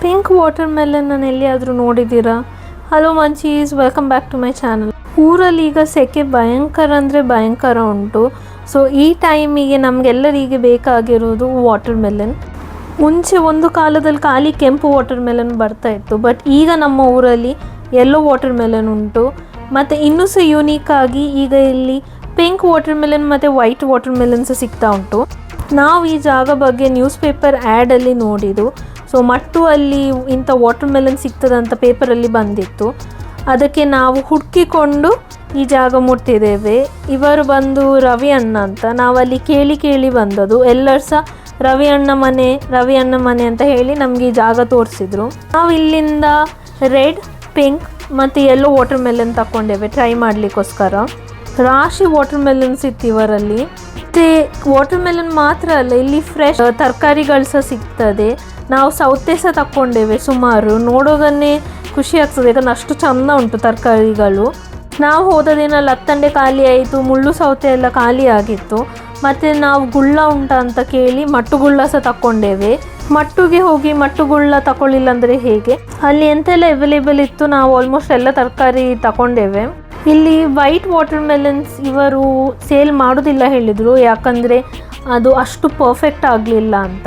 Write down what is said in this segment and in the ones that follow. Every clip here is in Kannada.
ಪಿಂಕ್ ವಾಟರ್ ಮೆಲನ್ ನಾನು ಎಲ್ಲಿಯಾದರೂ ನೋಡಿದ್ದೀರಾ? Hello munchies, welcome back to my channel. ಊರಲ್ಲಿ ಈಗ ಸೆಕೆ ಭಯಂಕರ ಅಂದರೆ ಭಯಂಕರ ಉಂಟು. ಸೊ ಈ ಟೈಮಿಗೆ ನಮಗೆಲ್ಲರಿಗೆ ಬೇಕಾಗಿರೋದು ವಾಟರ್ ಮೆಲನ್. ಮುಂಚೆ ಒಂದು ಕಾಲದಲ್ಲಿ ಖಾಲಿ ಕೆಂಪು ವಾಟರ್ ಮೆಲನ್ ಬರ್ತಾಯಿತ್ತು, ಬಟ್ ಈಗ ನಮ್ಮ ಊರಲ್ಲಿ ಯೆಲ್ಲೋ ವಾಟರ್ ಮೆಲನ್ ಉಂಟು. ಮತ್ತು ಇನ್ನೂ ಸಹ ಯೂನಿಕ್ ಆಗಿ ಈಗ ಇಲ್ಲಿ ಪಿಂಕ್ ವಾಟರ್ ಮೆಲನ್ ಮತ್ತು ವೈಟ್ ವಾಟರ್ ಮೆಲನ್ಸ್ ಸಿಗ್ತಾ ಉಂಟು. ನಾವು ಈ ಜಾಗ ಬಗ್ಗೆ ನ್ಯೂಸ್ ಪೇಪರ್ ಆ್ಯಡಲ್ಲಿ ನೋಡಿದ್ದು. ಸೊ ಮಟ್ಟು ಅಲ್ಲಿ ಇಂಥ ವಾಟರ್ ಮೆಲನ್ ಸಿಗ್ತದಂತ ಪೇಪರಲ್ಲಿ ಬಂದಿತ್ತು. ಅದಕ್ಕೆ ನಾವು ಹುಡುಕಿಕೊಂಡು ಈ ಜಾಗ ಮುಟ್ಟಿದ್ದೇವೆ. ಇವರು ಬಂದು ರವಿ ಅಣ್ಣ ಅಂತ. ನಾವಲ್ಲಿ ಕೇಳಿ ಬಂದದ್ದು. ಎಲ್ಲರೂ ಸಹ ರವಿ ಅಣ್ಣ ಮನೆ ಅಂತ ಹೇಳಿ ನಮಗೆ ಈ ಜಾಗ ತೋರಿಸಿದ್ರು. ನಾವು ಇಲ್ಲಿಂದ ರೆಡ್, ಪಿಂಕ್ ಮತ್ತು ಯೆಲ್ಲೋ ವಾಟರ್ ಮೆಲನ್ ತಗೊಂಡೇವೆ ಟ್ರೈ ಮಾಡಲಿಕ್ಕೋಸ್ಕರ. ರಾಶಿ ವಾಟರ್ ಮೆಲನ್ಸ್ ಇತ್ತು ಇವರಲ್ಲಿ. ಮತ್ತು ವಾಟರ್ ಮೆಲನ್ ಮಾತ್ರ ಅಲ್ಲ, ಇಲ್ಲಿ ಫ್ರೆಶ್ ತರಕಾರಿಗಳು ಸಹ ಸಿಗ್ತದೆ. ನಾವು ಸೌತೆ ಸಹ ತಗೊಂಡೇವೆ ಸುಮಾರು. ನೋಡೋದನ್ನೇ ಖುಷಿ ಆಗ್ತದೆ, ಯಾಕಂದ್ರೆ ಅಷ್ಟು ಚೆಂದ ಉಂಟು ತರಕಾರಿಗಳು. ನಾವು ಹೋದ ದಿನ ಲತ್ತಂಡೆ ಖಾಲಿ ಆಯಿತು, ಮುಳ್ಳು ಸೌತೆ ಎಲ್ಲ ಖಾಲಿ ಆಗಿತ್ತು. ಮತ್ತು ನಾವು ಗುಳ್ಳ ಉಂಟ ಅಂತ ಕೇಳಿ ಮಟ್ಟುಗುಳ್ಳ ಸಹ ತಗೊಂಡೇವೆ. ಮಟ್ಟುಗೆ ಹೋಗಿ ಮಟ್ಟುಗುಳ್ಳ ತಗೊಳ್ಳಿಲ್ಲ ಅಂದರೆ ಹೇಗೆ? ಅಲ್ಲಿ ಎಂತೆಲ್ಲ ಅವೈಲೇಬಲ್ ಇತ್ತು, ನಾವು ಆಲ್ಮೋಸ್ಟ್ ಎಲ್ಲ ತರಕಾರಿ ತಗೊಂಡೇವೆ. ಇಲ್ಲಿ ವೈಟ್ ವಾಟರ್ ಮೆಲನ್ಸ್ ಇವರು ಸೇಲ್ ಮಾಡೋದಿಲ್ಲ ಹೇಳಿದರು, ಯಾಕಂದರೆ ಅದು ಅಷ್ಟು ಪರ್ಫೆಕ್ಟ್ ಆಗಲಿಲ್ಲ ಅಂತ.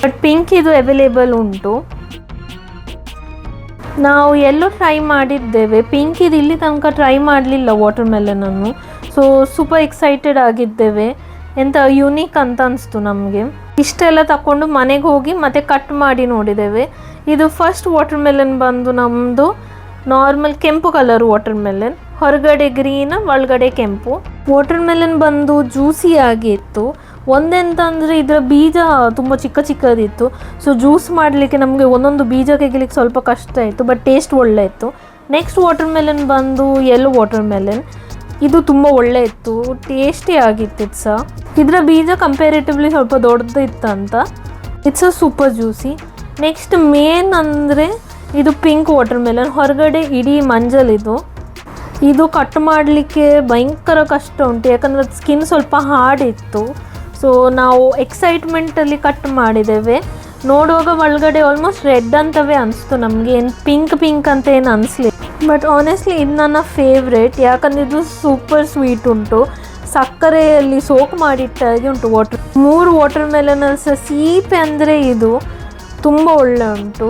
ಬಟ್ ಪಿಂಕ್ ಇದು ಅವೈಲೇಬಲ್ ಉಂಟು. ನಾವು ಎಲ್ಲೋ ಟ್ರೈ ಮಾಡಿದ್ದೇವೆ, ಪಿಂಕ್ ಇದು ಇಲ್ಲಿ ತನಕ ಟ್ರೈ ಮಾಡಲಿಲ್ಲ ವಾಟರ್ ಮೆಲನನ್ನು. ಸೊ ಸೂಪರ್ ಎಕ್ಸೈಟೆಡ್ ಆಗಿದ್ದೇವೆ, ಎಂಥ ಯುನೀಕ್ ಅಂತ ಅನಿಸ್ತು ನಮಗೆ. ಇಷ್ಟೆಲ್ಲ ತಗೊಂಡು ಮನೆಗೆ ಹೋಗಿ ಮತ್ತೆ ಕಟ್ ಮಾಡಿ ನೋಡಿದ್ದೇವೆ. ಇದು ಫಸ್ಟ್ ವಾಟರ್ ಮೆಲನ್ ಬಂದು ನಮ್ಮದು ನಾರ್ಮಲ್ ಕೆಂಪು ಕಲರ್ ವಾಟರ್ ಮೆಲನ್, ಹೊರಗಡೆ ಗ್ರೀನ್ ಒಳಗಡೆ ಕೆಂಪು. ವಾಟರ್ ಮೆಲನ್ ಬಂದು ಜ್ಯೂಸಿ ಆಗಿತ್ತು. ಒಂದೆಂತಂದರೆ ಇದರ ಬೀಜ ತುಂಬ ಚಿಕ್ಕದಿತ್ತು. ಸೊ ಜ್ಯೂಸ್ ಮಾಡಲಿಕ್ಕೆ ನಮಗೆ ಒಂದೊಂದು ಬೀಜ ತೆಗಿಲಿಕ್ಕೆ ಸ್ವಲ್ಪ ಕಷ್ಟ ಆಯಿತು, ಬಟ್ ಟೇಸ್ಟ್ ಒಳ್ಳೆ ಇತ್ತು. ನೆಕ್ಸ್ಟ್ ವಾಟರ್ ಮೆಲನ್ ಬಂದು ಯೆಲ್ಲೋ ವಾಟರ್ ಮೆಲನ್. ಇದು ತುಂಬ ಒಳ್ಳೆ ಇತ್ತು, ಟೇಸ್ಟಿ ಆಗಿತ್ತು ಸಹ. ಇದರ ಬೀಜ ಕಂಪೇರೇಟಿವ್ಲಿ ಸ್ವಲ್ಪ ದೊಡ್ಡದಿತ್ತಂತ. It's a super juicy. Next main ಅಂದರೆ ಇದು ಪಿಂಕ್ ವಾಟರ್ ಮೆಲನ್, ಹೊರಗಡೆ ಇಡೀ ಮಂಜಲಿದು. ಇದು ಕಟ್ ಮಾಡಲಿಕ್ಕೆ ಭಯಂಕರ ಕಷ್ಟ ಉಂಟು, ಯಾಕಂದರೆ ಅದು ಸ್ಕಿನ್ ಸ್ವಲ್ಪ ಹಾರ್ಡಿತ್ತು. ಸೊ ನಾವು ಎಕ್ಸೈಟ್ಮೆಂಟಲ್ಲಿ ಕಟ್ ಮಾಡಿದ್ದೇವೆ. ನೋಡುವಾಗ ಒಳಗಡೆ ಆಲ್ಮೋಸ್ಟ್ ರೆಡ್ ಅಂತವೇ ಅನಿಸ್ತು ನಮಗೆ, ಏನು ಪಿಂಕ್ ಅಂತ ಏನು ಅನಿಸ್ಲಿಲ್ಲ. ಬಟ್ ಆನೆಸ್ಟ್ಲಿ ಇದು ನನ್ನ ಫೇವ್ರೇಟ್, ಯಾಕಂದರೆ ಇದು ಸೂಪರ್ ಸ್ವೀಟ್ ಉಂಟು. ಸಕ್ಕರೆಯಲ್ಲಿ ಸೋಕ್ ಮಾಡಿಟ್ಟಾಗಿ ಉಂಟು ವಾಟರ್. 3 ವಾಟರ್ ಮೆಲನಲ್ಲಿ ಸಹ ಸೀಪೆ ಅಂದರೆ ಇದು ತುಂಬ ಒಳ್ಳೆ ಉಂಟು.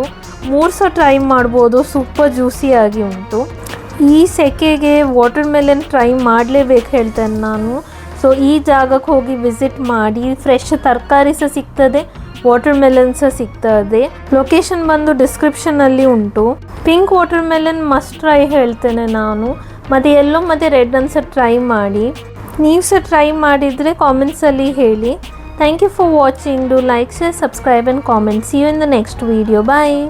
3 ಸಹ ಟ್ರೈ ಮಾಡ್ಬೋದು, ಸೂಪರ್ ಜ್ಯೂಸಿಯಾಗಿ ಉಂಟು. ಈ ಸೆಕೆಗೆ ವಾಟರ್ ಮೆಲನ್ ಟ್ರೈ ಮಾಡಲೇಬೇಕು ಹೇಳ್ತೇನೆ ನಾನು. ಸೊ ಈ ಜಾಗಕ್ಕೆ ಹೋಗಿ ವಿಸಿಟ್ ಮಾಡಿ. ಫ್ರೆಶ್ ತರಕಾರಿ ಸಹ ಸಿಗ್ತದೆ, ವಾಟರ್ ಮೆಲನ್ ಸಹ ಸಿಗ್ತದೆ. ಲೊಕೇಶನ್ ಬಂದು ಡಿಸ್ಕ್ರಿಪ್ಷನಲ್ಲಿ ಉಂಟು. Pink water melon must try ಹೇಳ್ತೇನೆ ನಾನು. ಮತ್ತು ಯೆಲ್ಲೋ ಮತ್ತು ರೆಡ್ ಅನ್ನು ಟ್ರೈ ಮಾಡಿ. ನೀವು ಸಹ ಟ್ರೈ ಮಾಡಿದರೆ ಕಾಮೆಂಟ್ಸಲ್ಲಿ ಹೇಳಿ. Thank you for watching. Do like, share, subscribe and comment. See you in the next video. Bye.